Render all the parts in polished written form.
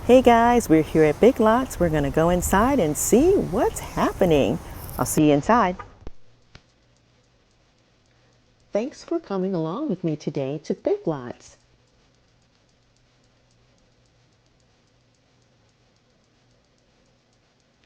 Hey guys, we're here at Big Lots. We're gonna go inside and see what's happening. I'll see you inside. Thanks for coming along with me today to Big Lots.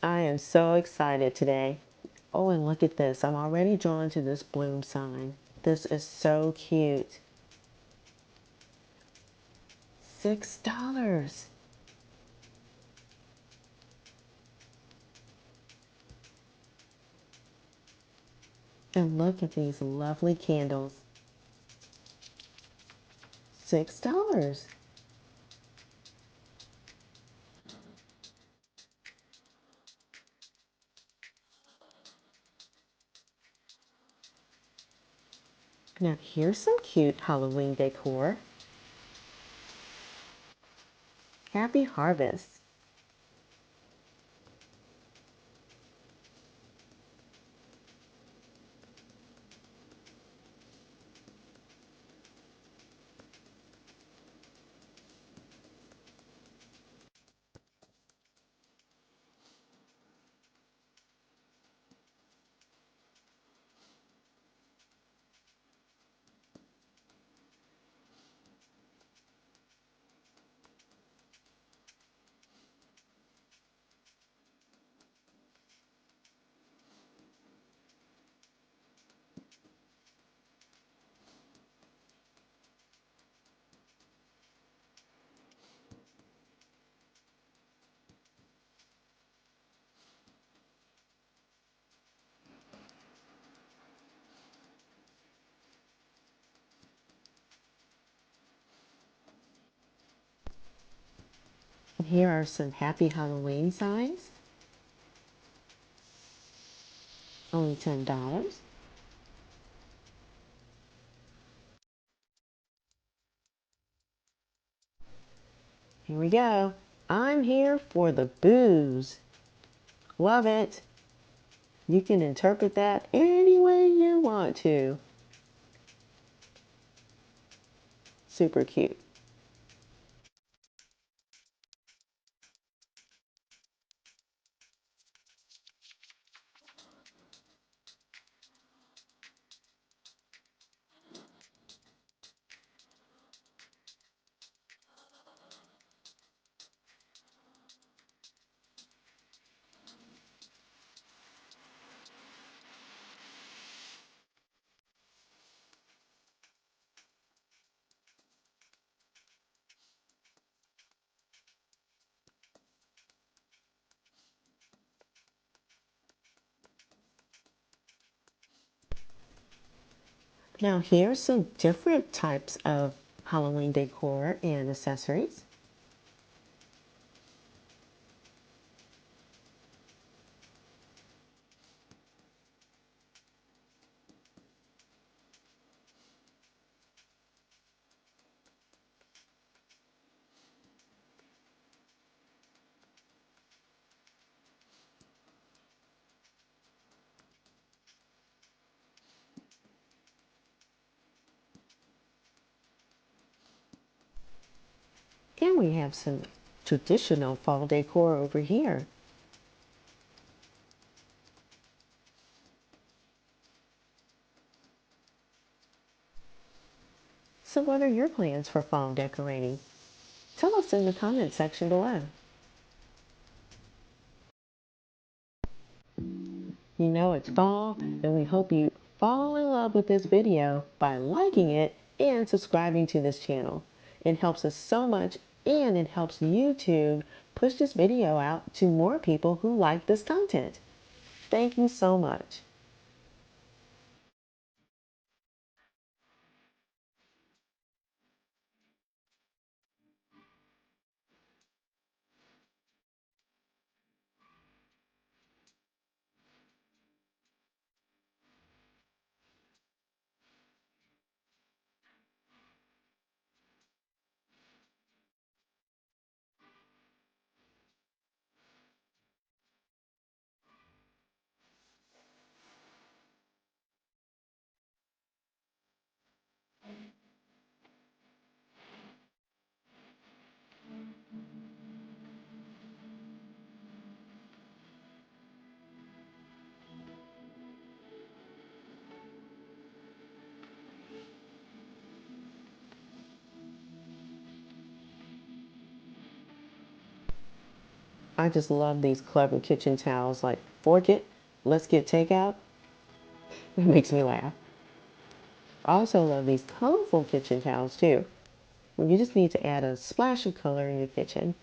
I am so excited today. Oh, and look at this. I'm already drawn to this bloom sign. This is so cute. $6. And look at these lovely candles. $6. Now here's some cute Halloween decor. Happy Harvest. And here are some happy Halloween signs. Only $10. Here we go. I'm here for the booze. Love it. You can interpret that any way you want to. Super cute. Now here's some different types of Halloween decor and accessories. And we have some traditional fall decor over here. So what are your plans for fall decorating? Tell us in the comment section below. You know it's fall, and we hope you fall in love with this video by liking it and subscribing to this channel. It helps us so much, and it helps YouTube push this video out to more people who like this content. Thank you so much. I just love these clever kitchen towels like fork it, let's get takeout. It makes me laugh. I also love these colorful kitchen towels too. You just need to add a splash of color in your kitchen.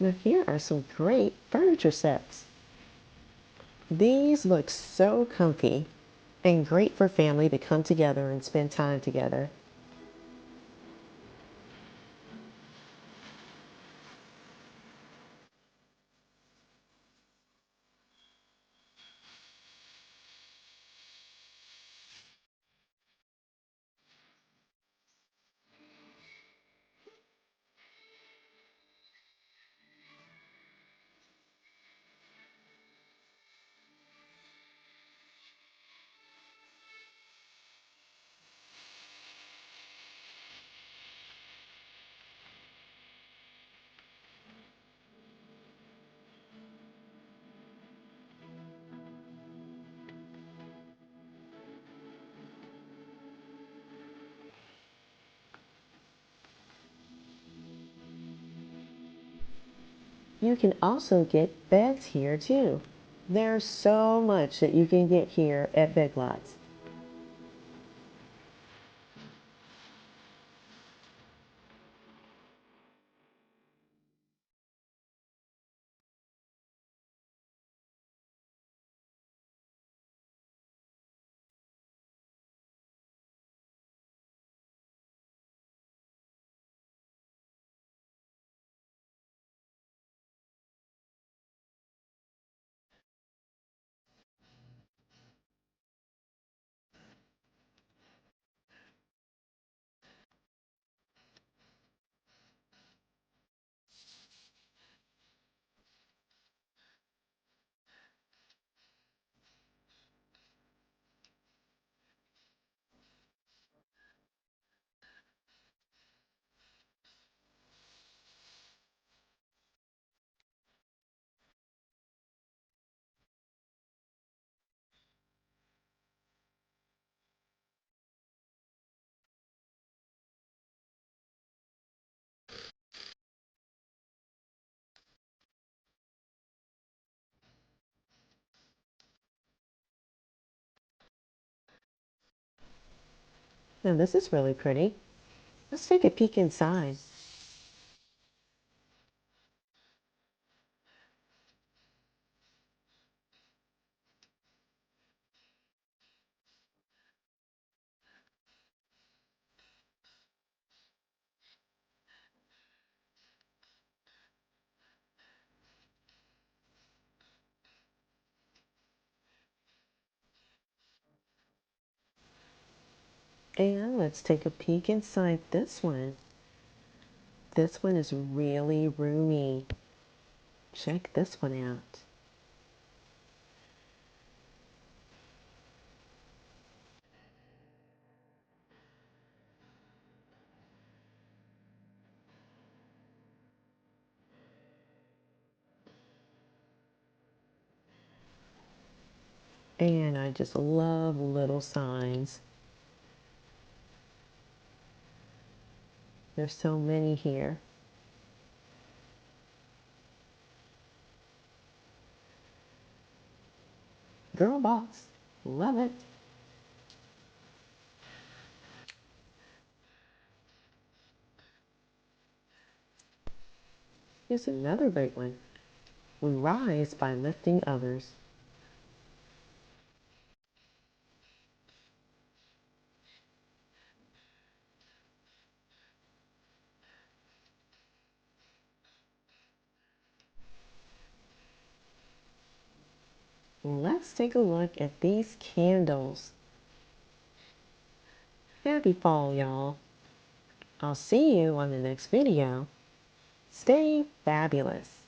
Now here are some great furniture sets. These look so comfy and great for family to come together and spend time together. You can also get beds here too. There's so much that you can get here at Big Lots. Now this is really pretty. Let's take a peek inside. And let's take a peek inside this one. This one is really roomy. Check this one out. And I just love little signs. There's so many here. Girl boss. Love it. Here's another great one. We rise by lifting others. let's take a look at these candles. Happy fall, y'all. I'll see you on the next video. Stay fabulous.